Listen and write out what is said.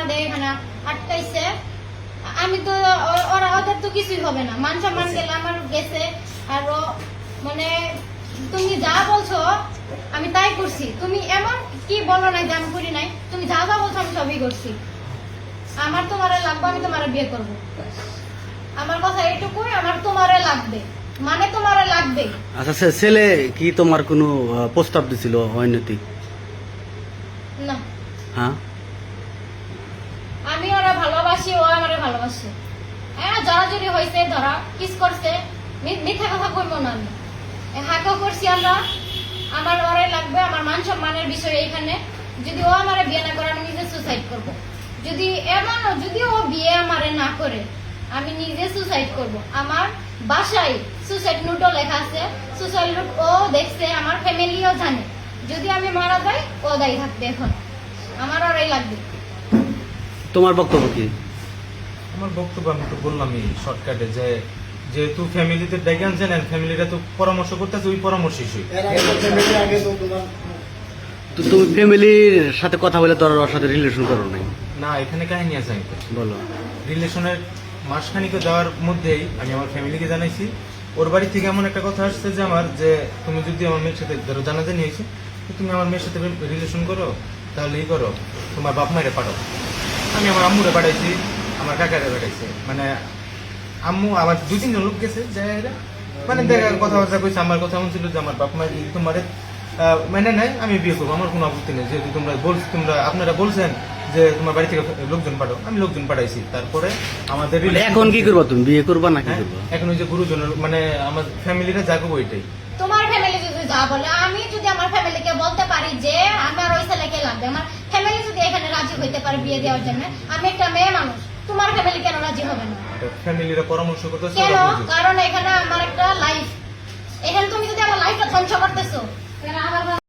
আমাদের এখানে আটকাইছে। আমি তো ওদের তো কিছুই হবে না, মান সম্মান গেলে আমার গেছে। আর মানে তুমি যা বলছো আমি তাই করছি। তুমি এমন কি বলো না যে আমি করি নাই, তুমি যা যা বলছো আমি সবই করছি। আমার তোমারে লাগবে, আমি তোমারে বিয়ে করব। আমার কথা এইটুকুই, আমার তোমারে লাগবে মানে তোমারে লাগবে। আচ্ছা ছেলে কি তোমার কোনো প্রস্তাব দিছিল অনৈতিক? না, হ্যাঁ, আমি ওরা ভালোবাসি, ও আমারে ভালোবাসে। হ্যাঁ, জড়াজড়ি হয়েছে, ধরা কিস করছে, মিথ্যা কথা কইব না। আমি হাঁকও করছি আমরা, আমার ওরে লাগবে। আমার মান সম্মানের বিষয় এইখানে। যদি ও আমারে বিয়ে না করে আমি নিজে সুসাইড করব। যদি যদি ও বিয়ে আমারে না করে আমি নিজে সুসাইড করব। আমার বাসায় সুসাইড নোটও লেখা আছে, সুসাইড নোট ও দেখছে, আমার ফ্যামিলিও জানে। যদি আমি মারা যাই ও দায়ী থাকবে। এখন আমার ওরাই লাগবে। তোমার বক্তব্য কি? আমার বক্তব্য আমি তো বললামই শর্টকাটে, যে যেহেতু ফ্যামিলিতে ডেকে আনছেন, ফ্যামিলিরা তো পরামর্শ করতেছে, ওই পরামর্শই সই। তো তুমি ফ্যামিলির সাথে কথা বলে তোর ওর সাথে রিলেশন করো নাই? না, এখানে কাহিনী আছে। আমি বলো। রিলেশনের মাসখানিকে দেওয়ার মধ্যেই আমি আমার ফ্যামিলিকে জানাইছি। ওর বাড়ি থেকে এমন একটা কথা আসছে যে আমার, যে তুমি যদি আমার মেয়ের সাথে ধরো জানাজানি হয়েছে, তুমি আমার মেয়ের সাথে রিলেশন করো, তাহলে এই করো, তোমার বাপ মায়ের পাঠাও। আমি আমার আম্মুরে পাঠাইছি, আমার কাকারে পাঠাইছি। মানে আম্মু আমার 2-3 জন লোক গেছে, মানে দেখা কথাবার্তা কইছে। আমার কথা এমন ছিল যে আমার বাপ মায়ের যদি তোমার মানে নেয় আমি বিয়ে করবো, আমার কোনো আপত্তি নেই। যেহেতু আপনারা বলছেন যে তোমার বাড়ি থেকে লোকজন পাঠাও, আমি লোকজন পাঠাইছি। তারপরে আমাদের এখন কি করবা, তুমি বিয়ে করবা না কি করবা? এখন ওই যে গুরুজনের মানে আমার ফ্যামিলিটা যাবো ওইটাই। তোমার ফ্যামিলি যদি যা বলে, আমি যদি আমার ফ্যামিলিকে বলতে পারি যে আমার ওই ছেলেকে লাগবে, আমার ফ্যামিলি যদি এখানে রাজি হইতে পারে বিয়ে দেওয়ার জন্য, আমি একটা মেয়ে মানুষ, তোমার ফ্যামিলি কেন রাজি হবে না? ফ্যামিলিরা পরামর্শ করতেছে। কেন? কারণ এখানে আমার একটা লাইফ,